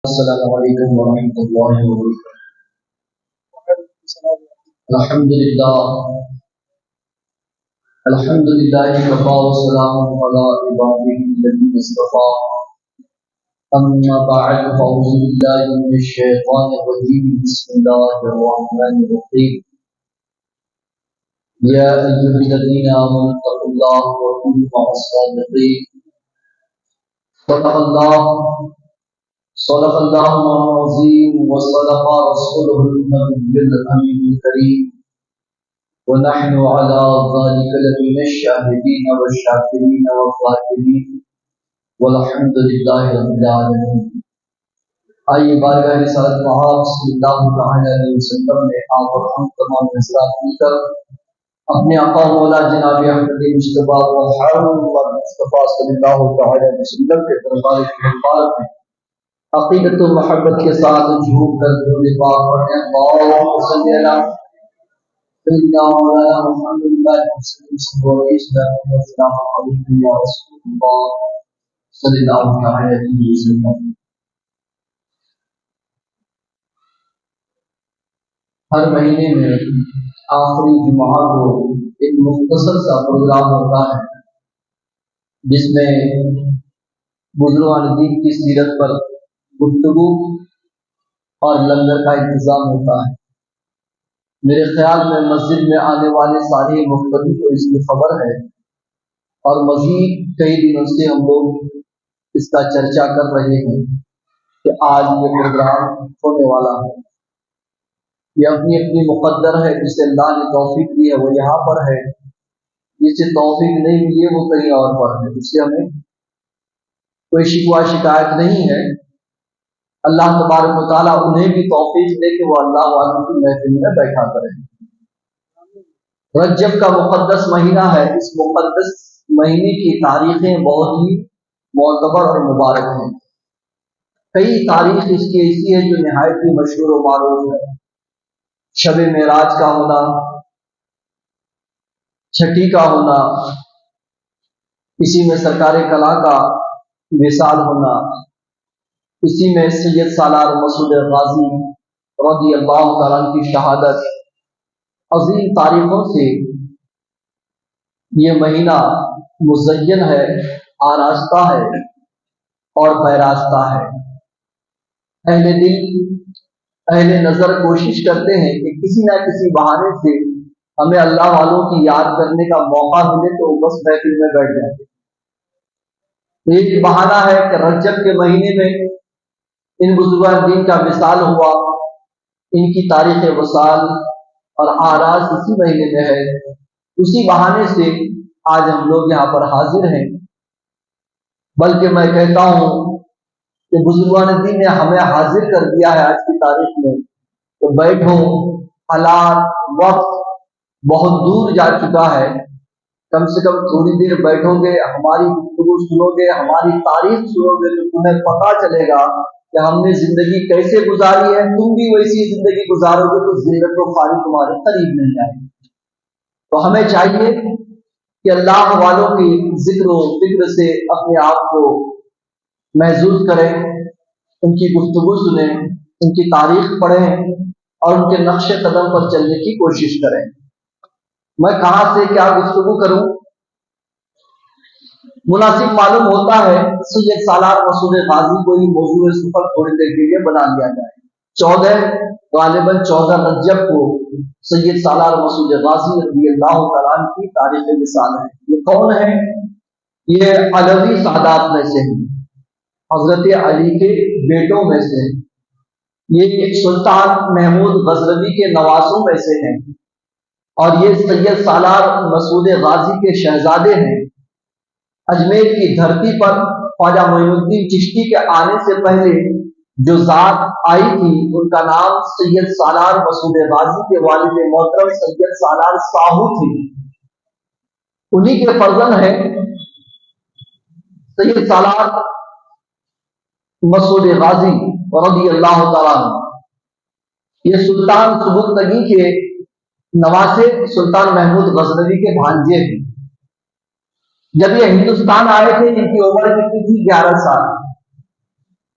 السلام علیکم ورحمۃ اللہ وبرکاتہ۔ الحمد للہ وکفى وسلام علی عباده الذین اصطفى، اما بعد فاعوذ باللہ من الشیطان الرجیم، بسم اللہ الرحمن الرحیم۔ یا ایھا الذین آمنوا اتقوا اللہ وکونوا مع الصادقین۔ صدق اللہ العظیم وصدق رسولہ النبی الامین الکریم، ونحن على ذلك لمن الشاهدين والشاكرين والذاكرين والحمد للہ رب العالمین۔ آئیے بارگاہ رسالت محمد صلی اللہ تعالی علیہ وسلم میں آپ اور ہم تمام حضرات مل کر اپنے آقا مولا جناب احمد مصطفیٰ محمد مصطفیٰ صلی اللہ تعالی علیہ وسلم کے دربار مبارک میں عقیدت و محبت کے ساتھ جھوم کر درود پاک پڑھیں۔ اللہم صلی علی سیدنا مولانا محمد السلام علیکم یا رسول اللہ صلی اللہ علیہ وسلم۔ ہر مہینے میں آخری جمعہ کو ایک مختصر سا پروگرام ہوتا ہے جس میں بزرگان دین کی سیرت پر گفتگو اور لنگر کا انتظام ہوتا ہے۔ میرے خیال میں مسجد میں آنے والے سارے مختلف کو اس کی خبر ہے، اور مزید کئی دنوں سے ہم لوگ اس کا چرچا کر رہے ہیں کہ آج یہ پروگرام ہونے والا ہے۔ یہ اپنی اپنی مقدر ہے، جسے اللہ نے توفیق دی ہے وہ یہاں پر ہے، جسے توفیق نہیں ملی ہے وہ کہیں اور پر ہے۔ اس سے ہمیں کوئی شکوہ شکایت نہیں ہے۔ اللہ تبارک و تعالیٰ انہیں بھی توفیق دے کہ وہ اللہ والوں کی محفل میں بیٹھا کریں۔ رجب کا مقدس مہینہ ہے، اس مقدس مہینے کی تاریخیں بہت ہی معتبر اور مبارک ہیں۔ کئی تاریخ اس کی ایسی ہے جو نہایت ہی مشہور و معروف ہے۔ شب معراج کا ہونا، چھٹی کا ہونا، اسی میں سرکار کلاں کا وصال ہونا، اسی میں سید سالار مسعود غازی رضی اللہ تعالیٰ عنہ کی شہادت، عظیم تاریخوں سے یہ مہینہ مزین ہے، آراستہ ہے اور پیراستہ ہے۔ اہل دل اہل نظر کوشش کرتے ہیں کہ کسی نہ کسی بہانے سے ہمیں اللہ والوں کی یاد کرنے کا موقع ملے تو بس محفل میں بیٹھ جاتے ہیں۔ ایک بہانہ ہے کہ رجب کے مہینے میں ان بزرگان دین کا وصال ہوا، ان کی تاریخ وصال اور آراز اسی مہینے میں ہے، اسی بہانے سے آج ہم لوگ یہاں پر حاضر ہیں۔ بلکہ میں کہتا ہوں کہ بزرگان دین نے ہمیں حاضر کر دیا ہے آج کی تاریخ میں، تو بیٹھو، حالات وقت بہت دور جا چکا ہے، کم سے کم تھوڑی دیر بیٹھو گے، ہماری گفتگو سنو گے، ہماری تاریخ سنو گے تو تمہیں پتہ چلے گا کہ ہم نے زندگی کیسے گزاری ہے۔ تم بھی ویسی زندگی گزارو گے تو زندگی و خالی تمہارے قریب نہیں آئے گی۔ تو ہمیں چاہیے کہ اللہ والوں کی ذکر و فکر سے اپنے آپ کو محظوظ کریں، ان کی گفتگو سنیں، ان کی تاریخ پڑھیں اور ان کے نقش قدم پر چلنے کی کوشش کریں۔ میں کہاں سے کیا گفتگو کروں؟ مناسب معلوم ہوتا ہے سید سالار مسعود غازی کو ہی موضوع سفر تھوڑی دیر کے لیے بنا لیا جائے۔ غالباً 14 رجب کو سید سالار مسعود غازی رضی اللہ تعالیٰ عنہ کی تاریخ وصال ہے۔ یہ کون ہے؟ یہ علوی سادات میں سے ہیں، حضرت علی کے بیٹوں میں سے ہیں، یہ سلطان محمود غزنوی کے نواسوں میں سے ہیں، اور یہ سید سالار مسعود غازی کے شہزادے ہیں۔ اجمیر کی دھرتی پر خواجہ معین الدین چشتی کے آنے سے پہلے جو ذات آئی تھی ان کا نام سید سالار مسعود غازی کے والد محترم سید سالار ساہو تھی۔ انہی کے فرزند ہیں سید سالار مسعود غازی رضی اللہ تعالیٰ عنہ۔ یہ سلطان سبکتگی کے نواسے سلطان محمود غزنوی کے بھانجے ہیں۔ جب یہ ہندوستان آئے تھے ان کی عمر کتنی تھی؟ 11 سال۔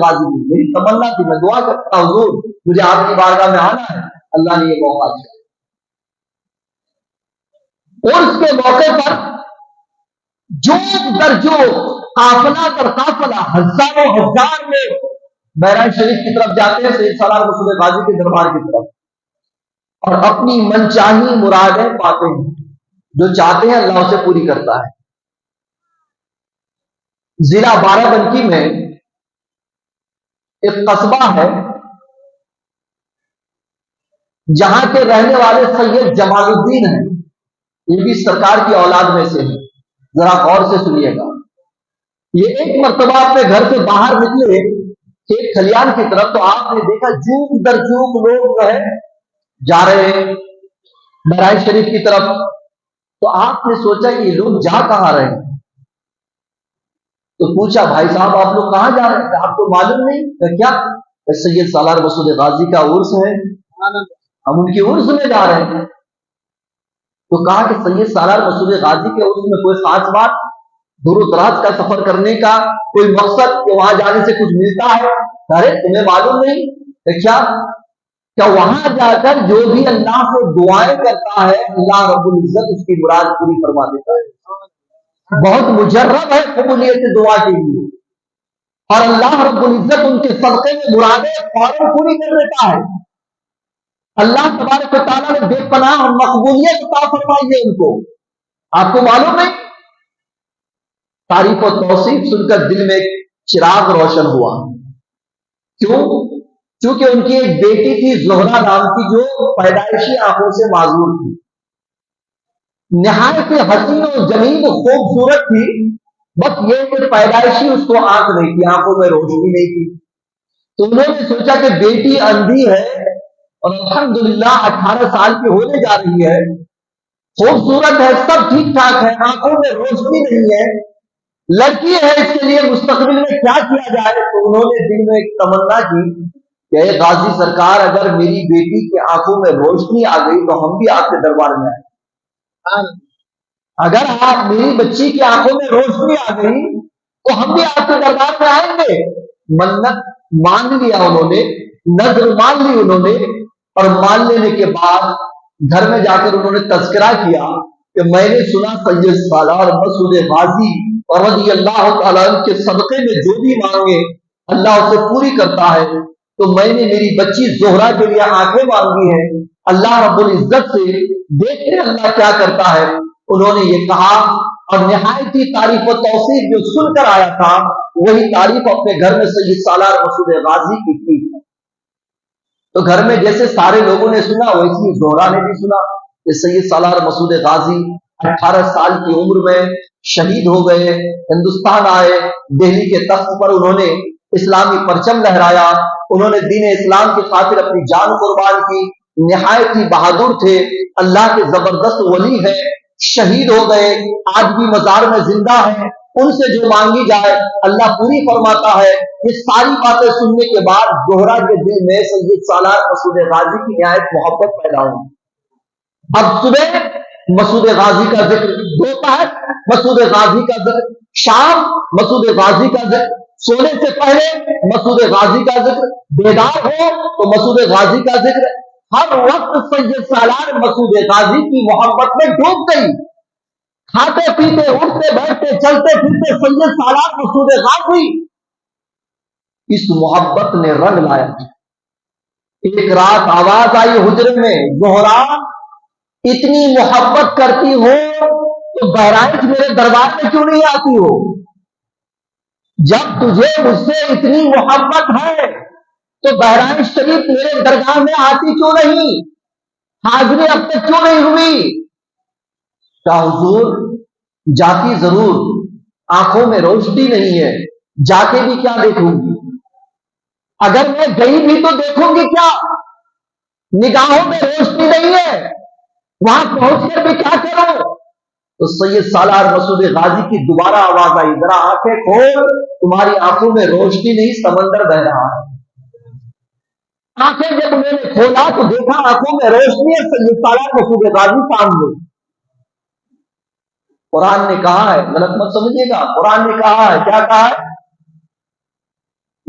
غازی نے. میری تمنا تھی, میں دعا کرتا ہوں حضور مجھے آپ کی بارگاہ میں آنا ہے, اللہ نے یہ موقع دیا. اور اس کے موقع پر جوک در جوک, قافلہ در قافلہ, ہزاروں ہزار لوگ بحرائن شریف کی طرف جاتے ہیں سید سالار مسعود غازی کے دربار کی طرف, اور اپنی منچاہی مرادیں پاتے ہیں. جو چاہتے ہیں اللہ اسے پوری کرتا ہے. ضلع بارہ بنکی میں ایک قصبہ ہے جہاں کے رہنے والے سید جمال الدین ہیں. یہ بھی سرکار کی اولاد میں سے ہے, ذرا غور سے سنیے گا. یہ ایک مرتبہ اپنے گھر سے باہر نکلے ایک کھلیان کی طرف, تو آپ نے دیکھا جوک در جوک لوگ جو ہے جا رہے ہیں بحرائن شریف کی طرف. تو آپ نے سوچا کہ یہ لوگ جا کہاں رہے ہیں, تو پوچھا بھائی صاحب آپ لوگ کہاں جا رہے ہیں, آپ کو معلوم نہیں؟ کیا سید سالار مسعود غازی کا عرس ہے, ہم ان کی عرس میں جا رہے ہیں. تو کہا کہ سید سالار مسعود غازی کے عرس میں کوئی خاص بات, دور و دراز کا سفر کرنے کا کوئی مقصد کہ وہاں جانے سے کچھ ملتا ہے؟ ارے تمہیں معلوم نہیں کیا وہاں جا کر جو بھی اللہ سے دعائیں کرتا ہے اللہ رب العزت اس کی مراد پوری فرما دیتا ہے. بہت مجرب ہے قبولیت دعا کے لیے, اور اللہ رب العزت ان کے صدقے میں مرادیں فوراً پوری کر دیتا ہے. اللہ تبارک و تعالیٰ نے بے پناہ مقبولیت عطا فرمائی ہے ان کو. آپ کو معلوم ہے, تعریف و توصیف سن کر دل میں ایک چراغ روشن ہوا. کیوں؟ چونکہ ان کی ایک بیٹی تھی زہرا نام کی, جو پیدائشی آنکھوں سے معذور تھی. نہایت حسین و جمیل خوبصورت تھی, بس یہ کہ پیدائشی اس کو آنکھ نہیں تھی, آنکھوں میں روشنی نہیں تھی. تو انہوں نے سوچا کہ بیٹی اندھی ہے اور الحمدللہ 18 سال کی ہونے جا رہی ہے, خوبصورت ہے, سب ٹھیک ٹھاک ہے, آنکھوں میں روشنی نہیں ہے, لڑکی ہے, اس کے لیے مستقبل میں کیا کیا جائے. تو انہوں نے دل میں ایک تمنا کی کہ اے غازی سرکار, اگر میری بیٹی کی آنکھوں میں روشنی آ گئی تو ہم بھی آپ کے دربار میں آئیں. اگر آپ میری بچی کی آنکھوں میں روشنی آ گئی تو ہم بھی آپ کے دربار میں آئیں گے. منت مان لیا انہوں نے, نظر مان لی انہوں نے, اور مان لینے کے بعد گھر میں جا کر انہوں نے تذکرہ کیا کہ میں نے سنا سید سالار مسعود غازی رضی اللہ تعالیٰ کے صدقے میں جو بھی مانگے اللہ اسے پوری کرتا ہے. تو میں نے میری بچی زہرا کے لیے آنکھیں مانگی ہیں, اللہ رب العزت سے دیکھیں اللہ کیا کرتا ہے. انہوں نے یہ کہا, اور نہایت ہی تعریف و توصیف جو سن کر آیا تھا وہی تعریف اپنے گھر میں سید سالار مسعود غازی کی تھی. تو گھر میں جیسے سارے لوگوں نے سنا ویسی زہرا نے بھی سنا کہ سید سالار مسعود غازی 18 سال کی عمر میں شہید ہو گئے, ہندوستان آئے, دہلی کے تخت پر انہوں نے اسلامی پرچم لہرایا, انہوں نے دین اسلام کی خاطر اپنی جان قربان کی, نہایت ہی بہادر تھے, اللہ کے زبردست ولی ہیں, شہید ہو گئے, آج بھی مزار میں زندہ ہیں, ان سے جو مانگی جائے اللہ پوری فرماتا ہے. یہ ساری باتیں سننے کے بعد زہرا کے دل میں سید سالار مسعود غازی کی نہایت محبت پیدا ہوئی. اب صبح مسعود غازی کا ذکر, دوپہر مسعود غازی کا ذکر, شام مسعود غازی کا ذکر, سونے سے پہلے مسعود غازی کا ذکر, بیدار ہو تو مسعود غازی کا ذکر. ہر وقت سید سالار مسعود غازی کی محبت میں ڈوب گئی. کھاتے پیتے اٹھتے بیٹھتے چلتے پھرتے سید سالار مسعود غازی. اس محبت نے رنگ لایا. ایک رات آواز آئی حجرے میں, زہرا اتنی محبت کرتی ہو تو بہرائچ میرے دربار میں کیوں نہیں آتی ہو؟ جب تجھے مجھ سے اتنی محبت ہے تو بہرائچ شریف میرے درگاہ میں آتی کیوں نہیں؟ حاضری اب تک کیوں نہیں ہوئی؟ کہا حضور جاتی ضرور, آنکھوں میں روشنی نہیں ہے, جا کے بھی کیا دیکھوں گی, اگر میں گئی بھی تو دیکھوں گی کیا, نگاہوں میں روشنی نہیں ہے, وہاں پہنچ کر بھی کیا کروں؟ تو سید سالار مسعود غازی کی دوبارہ آواز آئی, ذرا آنکھیں کھول, تمہاری آنکھوں میں روشنی نہیں سمندر بہ رہا ہے. آنکھیں جب میں نے کھولا تو دیکھا آنکھوں میں روشنی ہے, سید سالار مسعود غازی سامنے. قرآن نے کہا ہے, غلط مت سمجھیے گا, قرآن نے کہا ہے, کیا کہا ہے؟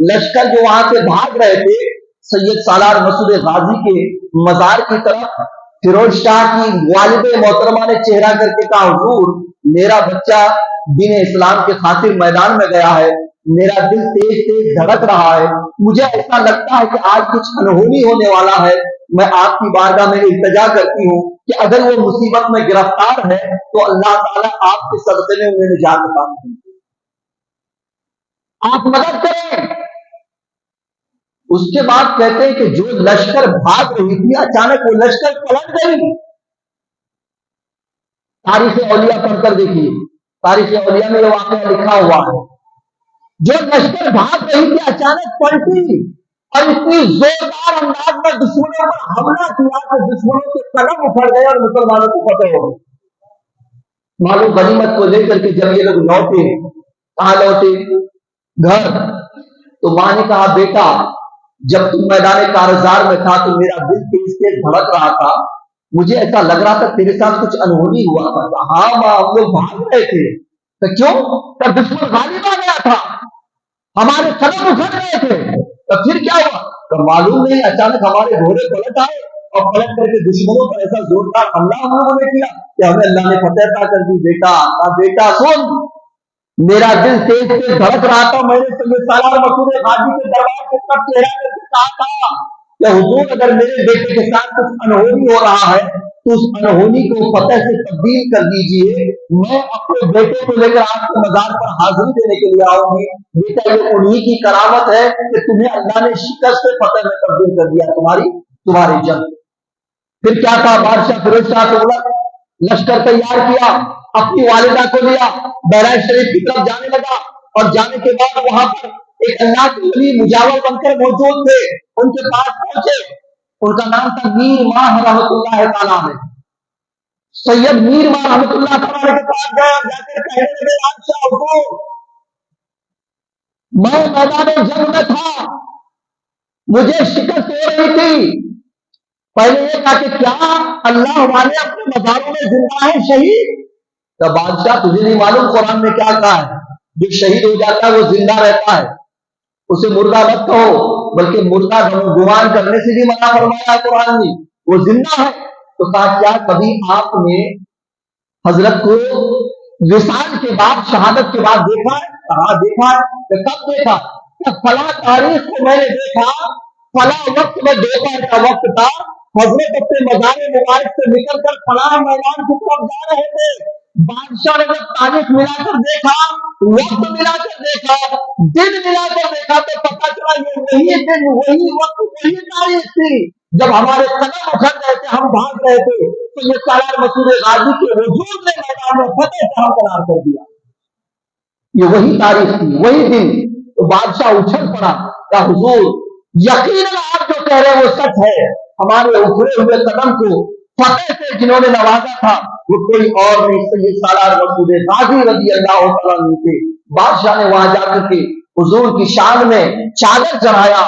لشکر جو وہاں سے بھاگ رہے تھے سید سالار مسعود غازی کے مزار کی طرف، فیروز شاہ کی والد محترمہ نے چہرہ کر کے کہا حضور میرا بچہ دین اسلام کے خاطر میدان میں گیا ہے، میرا دل تیز تیز دھڑک رہا ہے، مجھے ایسا لگتا ہے کہ آج کچھ انہونی ہونے والا ہے، میں آپ کی بارگاہ میں التجا کرتی ہوں کہ اگر وہ مصیبت میں گرفتار ہے تو اللہ تعالیٰ آپ کے صدقے میں انہیں نجات عطا فرمائے، آپ مدد کریں۔ اس کے بعد کہتے ہیں کہ جو لشکر بھاگ رہی تھی اچانک وہ لشکر پلٹ گئی۔ تاریخ اولیاء پڑھ کر دیکھیے، تاریخ اولیاء میں یہ واقعہ لکھا ہوا ہے، جو لشکر بھاگ رہی تھی اچانک پلٹی اور اتنی زوردار انداز میں دشمنوں پر حملہ کیا کہ دشمنوں کے قلم اکھڑ گئے اور مسلمانوں کو فتح ہو گئی۔ معلوم غنیمت کو لے کر کے جب یہ لوگ لوٹے، کہاں لوٹے؟ گھر۔ تو ماں نے کہا بیٹا جب تم میدان کارزار میں تھا تو میرا دل تیز تیز دھڑک رہا تھا، مجھے ایسا لگ رہا تھا تیرے ساتھ کچھ انہونی ہوا تھا۔ ہاں ماں ہم لوگ بھاگ رہے تھے۔ تو کیوں؟ تو دشمن غالب آ گیا تھا، ہمارے قدم اکھڑ گئے تھے۔ تو پھر کیا ہوا؟ تو معلوم نہیں اچانک ہمارے گھوڑے پلٹ آئے اور پلٹ کر کے دشمنوں پر ایسا زوردار حملہ ہم لوگوں نے کیا کہ ہمیں اللہ نے فتح عطا کر دی۔ بیٹا بیٹا سن، میرا دل تیز تیز دھڑک رہا تھا، میں نے سید سالار مسعود غازی کے دربار کے طرف چہرہ کر کے کہا تھا کہ حضور اگر میرے بیٹے کے ساتھ کچھ انہونی ہو رہا ہے تو اس انہونی کو فتح سے تبدیل کر دیجئے، میں اپنے بیٹے کو لے کر آپ کے مزار پر حاضری دینے کے لیے آؤں گی۔ بیٹا یہ انہی کی کرامت ہے کہ تمہیں اللہ نے شکست سے فتح میں تبدیل کر دیا، تمہاری جنگ۔ پھر کیا تھا؟ بادشاہ فیروز شاہ تغلق لشکر تیار کیا، اپنی والدہ کو لیا، بحرائے شریف کی طرف جانے لگا، اور جانے کے بعد وہاں پر ایک اللہ کے ولی مجاور بن کر موجود تھے، ان کے پاس پہنچے، ان کا نام تھا میر ماہ رحمۃ اللہ تعالیٰ علیہ۔ سید میر ماہ رحمۃ اللہ تعالیٰ کے پاس گئے اور جا کر کہنے لگے بادشاہ حضور میں میدان جنگ میں تھا، مجھے شکست ہو رہی تھی، پہلے یہ کہا کہ کیا اللہ والے اپنے مزاروں میں زندہ ہے شہید؟ تو بادشاہ تجھے نہیں معلوم قرآن میں کیا کہا ہے؟ جو شہید ہو جاتا ہے وہ زندہ رہتا ہے، اسے مردہ مت کہو، بلکہ مردہ گمان کرنے سے بھی منع فرمایا قرآن نے، وہ زندہ ہے۔ تو کہا کیا کبھی آپ نے حضرت کو وصال کے بعد، شہادت کے بعد دیکھا ہے؟ کہاں دیکھا ہے؟ کہ کب دیکھا؟ کہ فلاں تاریخ کو میں نے دیکھا، فلاں وقت میں دوپہر کا وقت تھا، حضرت اپنے مزار مبارک سے نکل کر فلاں میدان کی طرف جا رہے تھے۔ بادشاہ نے جب تاریخ ملا کر دیکھا، وقت ملا کر دیکھا، دن ملا کر دیکھا تو پتا چلا یہ وہی دن، وہی وقت، وہی تاریخ تھی جب ہمارے قدم اکھڑ رہے تھے، ہم بھاگ رہے تھے، تو یہ سالار مسعود غازی کے وجود نے میدان میں فتح سے ہمکنار کر دیا۔ یہ وہی تاریخ تھی، وہی دن۔ تو بادشاہ اچھل پڑا کہ حضور یقیناً آپ جو کہہ رہے ہیں وہ سچ ہے، ہمارے اکھڑے ہوئے قدم کو فتح سے جنہوں نے نوازا تھا وہ کوئی اور نہیں، سید سالار مسعود غازی رضی اللہ تعالیٰ عنہ تھے۔ بادشاہ نے وہاں جا کر کے حضور کی شان میں چادر چڑھایا،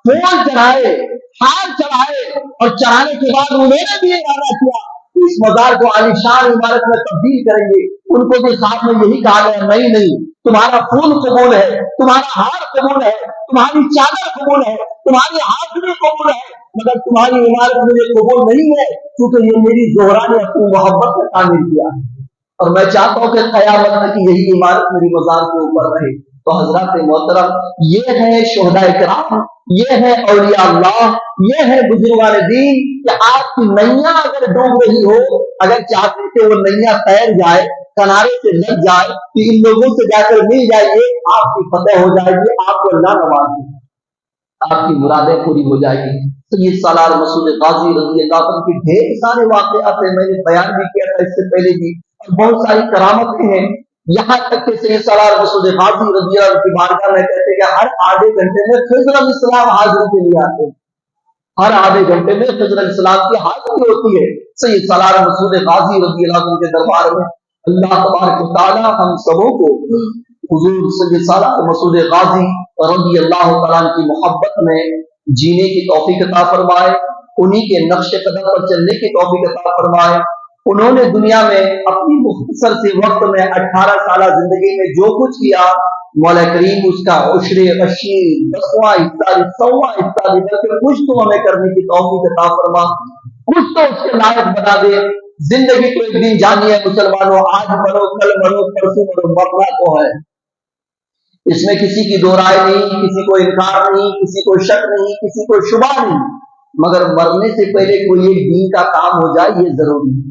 پھول چڑھائے، ہار چڑھائے، اور چڑھانے کے بعد انہوں نے بھی ارادہ کیا کہ اس مزار کو عالیشان عمارت میں تبدیل کریں گے۔ ان کو بھی صاحب نے یہی کہا گیا نہیں، تمہارا پھول قبول ہے، تمہارا ہار قبول ہے، تمہاری چادر قبول ہے، تمہاری حاضری قبول ہے، مگر تمہاری عمارت مجھے قبول نہیں ہے، کیونکہ یہ میری زہرا نے اپنی محبت میں تعمیر کیا ہے، اور میں چاہتا ہوں کہ قیامت تک یہی عمارت میری مزار کے اوپر رہے۔ تو حضرات محترم، یہ ہے شہداء کرام، یہ ہے اولیاء اللہ، یہ ہے بزرگان دین، کہ آپ کی نیا اگر ڈوب رہی ہو، اگر چاہتے کہ وہ نیا تیر جائے، کنارے سے لگ جائے، تو ان لوگوں سے جا کر مل جائیے، آپ کی فتح ہو جائے گی، آپ کو اللہ نواز دے، آپ کی مرادیں پوری ہو جائے گی۔ سید سالار مسعود غازی رضی اللہ عنہ کے ڈھیر سارے واقعات ہیں، میں نے بیان بھی کیا تھا اس سے پہلے بھی، اور بہت ساری کرامتیں ہیں، یہاں تک کہ سید سالار مسعود غازی رضی اللہ عنہ کی بارگاہ میں کہتے ہیں کہ ہر آدھے گھنٹے میں خضر علیہ السلام حاضری کے لیے آتے ہیں، ہر آدھے گھنٹے میں خضر علیہ السلام کی حاضری ہوتی ہے سید سالار مسعود غازی رضی اللہ عنہ کے دربار میں۔ اللہ تبارک و تعالی ہم سبوں کو حضور سید سالار مسعود غازی رضی اللہ تعالیٰ عنہ کی محبت میں جینے کی توفیق عطا فرمائے، انہی کے نقش قدم پر چلنے کی توفیق عطا فرمائے، انہوں نے دنیا میں اپنی مختصر سے وقت میں 18 سالہ زندگی میں جو کچھ کیا، مولا کریم اس کا عشر اشیر 10واں حصہ 100واں حصہ دے کر کے کچھ تو ہمیں کرنے کی توفیق عطا فرما، کچھ تو اس کے لائق بنا دے۔ زندگی تو ایک دن جانی ہے مسلمانوں، آج مرو کل مرو پرسوں مرو، مرنا تو ہے، اس میں کسی کی دو رائے نہیں، کسی کو انکار نہیں، کسی کو شک نہیں، کسی کو شبہ نہیں، مگر مرنے سے پہلے کوئی ایک دین کا کام ہو جائے یہ ضروری ہے۔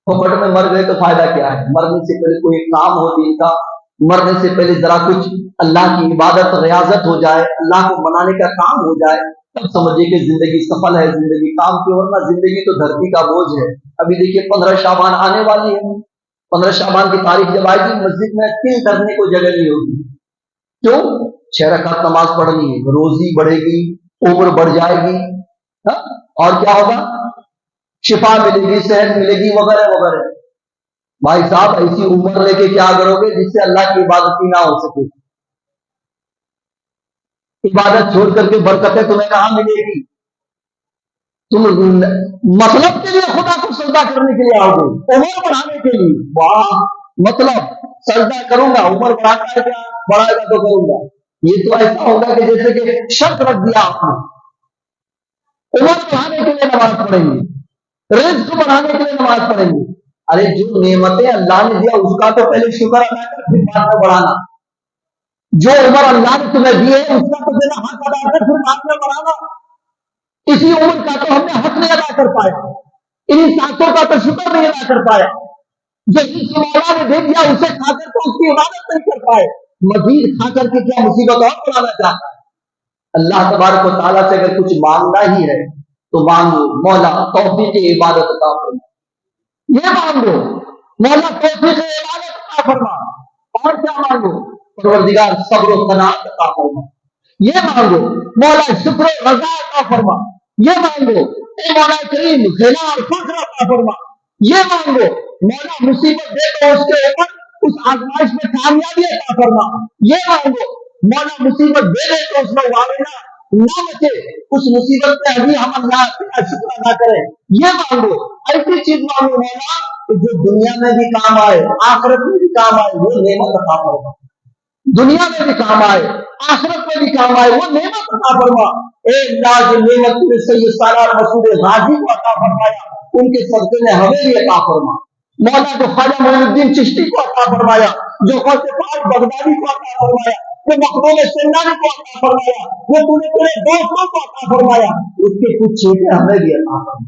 پھپٹ میں مر گئے تو فائدہ کیا ہے؟ مرنے سے پہلے کوئی کام ہو دین کا، مرنے سے پہلے ذرا کچھ اللہ کی عبادت ریاضت ہو جائے، اللہ کو منانے کا کام ہو جائے، تب سمجھے کہ زندگی سفل ہے، زندگی کام کی، ورنہ زندگی تو دھرتی کا بوجھ ہے۔ ابھی دیکھیے 15 شعبان آنے والی ہے، 15 شعبان کی تاریخ جب آئے گی مسجد میں تل کرنے کو جگہ نہیں ہوگی، کیوں؟ 6 رکعت نماز پڑھنی ہے، روزی بڑھے گی، عمر بڑھ جائے گی، ہاں؟ اور کیا ہوگا؟ شفا ملے گی، صحت ملے گی، وغیرہ وغیرہ۔ بھائی صاحب ایسی عمر لے کے کیا کرو گے جس سے اللہ کی عبادت ہی نہ ہو سکے؟ عبادت چھوڑ کر کے برکتیں تمہیں کہاں ملے گی؟ تم مطلب کے لیے خدا کو سجدہ کرنے کے لیے آؤ گے، عمر بڑھانے کے لیے، واہ مطلب سجدہ کروں گا، عمر بڑھاتا ہے کیا؟ بڑھائے گا تو کروں گا۔ یہ تو ایسا ہوگا کہ جیسے کہ شرط رکھ دیا آپ نے، عمر بڑھانے کے لیے نماز پڑھیں گے، رزق بڑھانے کے لیے نماز پڑھیں گے۔ ارے جو نعمتیں اللہ نے دیا اس کا تو پہلے شکر ادا کر، پھر بعد میں بڑھانا۔ جو عمر اللہ نے تمہیں دی ہے اس کا تو پہلے حق ادا کر، پھر بعد میں بڑھانا۔ اسی عمر کا تو ہم نے حق نہیں ادا کر پایا، انہیں ساتوں کا تو شکر نہیں ادا کر پایا، جو جس مولا نے دے دیا اسے کھا کر تو اس کی عبادت نہیں کر پائے، مزید کھا کر کے کیا مصیبت اور بڑھانا چاہتا ہے؟ اللہ تبارک و تعالیٰ سے اگر کچھ مانگنا ہی ہے تو مانگو، مولا توفیق عبادت عطا فرما، یہ مانگو مولا توفیق عبادت عطا فرما، اور کیا مانگو؟ پروردگار صبر و قناعت عطا فرما، یہ مانگو مولا شکر و رضا عطا فرما، یہ مانگو اے مولا کریم غنا اور فخر عطا فرما، یہ مانگو مولا مصیبت دے تو اس کے اوپر اس آزمائش میں کامیابی عطا فرما، یہ مانگو مولا مصیبت دے دے تو اس میں واقعہ نہ بچے، اس مصیبت پہ ابھی ہم اللہ کا شکر ادا کریں، یہ مانگو۔ ایسی چیز مانگو مولا کہ جو دنیا میں بھی کام آئے آخرت میں بھی کام آئے، وہ نعمت عطا فرما، دنیا میں بھی کام آئے آخرت میں بھی کام آئے، وہ نعمت عطا فرما۔ اے اللہ جو نعمت تم نے سید سالار مسعود غازی کو عطا فرمایا ان کے صدقے میں ہمیں بھی عطا فرما، مولا جو خواجہ معین الدین چشتی کو عطا فرمایا، جو غوث پاک بغدادی کو عطا فرمایا، وہ مخدوم سندانی کو عطا فرمایا، وہ پورے پورے دوستوں کو عطا فرمایا، اس کے کچھ چیزیں ہمیں بھی عطا فرما،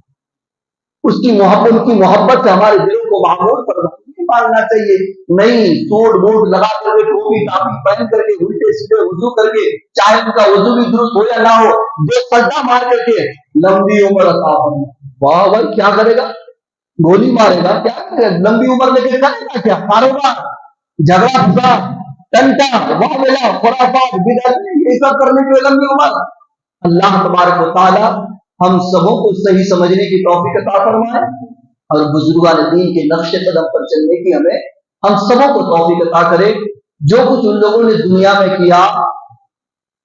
اس کی محبت سے ہمارے دلوں کو معمور کرنا مانگنا چاہیے، نہیں سوٹ بوٹ لگا کر کے ٹوپی ٹاپی پہن کر کے الٹے سیدھے وضو کر کے، چاہے ان کا وضو بھی درست ہو یا نہ ہو، جو سجدہ مار کر کے لمبی عمر عطا فرما۔ واہ بھائی کیا کرے گا؟ گولی مارے گا؟ کیا کرے گا؟ لمبی عمر لے کے کرے گا کیا؟ کاروبار، جھگڑا فساد، ٹنٹا معاملہ خرافات بدعت، یہ سب کرنے کے لیے لمبی عمر۔ اللہ تبارک و تعالی ہم سبوں کو صحیح سمجھنے کی توفیق عطا فرمائے اور بزرگان دین کے نقش قدم پر چلنے کی ہم سبوں کو توفیق عطا کرے۔ جو کچھ ان لوگوں نے دنیا میں کیا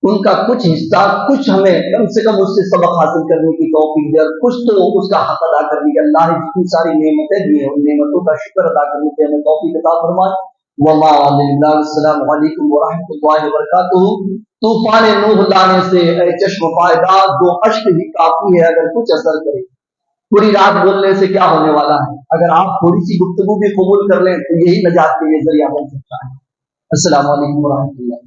ان کا کچھ حصہ، کچھ ہمیں کم سے کم اس سے سبق حاصل کرنے کی توفیق دے، اور کچھ تو اس کا حق ادا کرنے کی، اللہ نے جتنی ساری نعمتیں دی ہیں ان نعمتوں کا شکر ادا کرنے کی ہمیں توفیق عطا فرمائے۔ وما علینا، السلام علیکم ورحمۃ اللہ وبرکاتہ۔ طوفان نوح لانے سے اے چشم پائیدار 2 اشک ہی کافی ہے اگر کچھ اثر کرے، پوری رات بولنے سے کیا ہونے والا ہے؟ اگر آپ تھوڑی سی گفتگو بھی قبول کر لیں تو یہی نجات کے لیے ذریعہ بن سکتا ہے۔ السلام علیکم ورحمۃ اللہ۔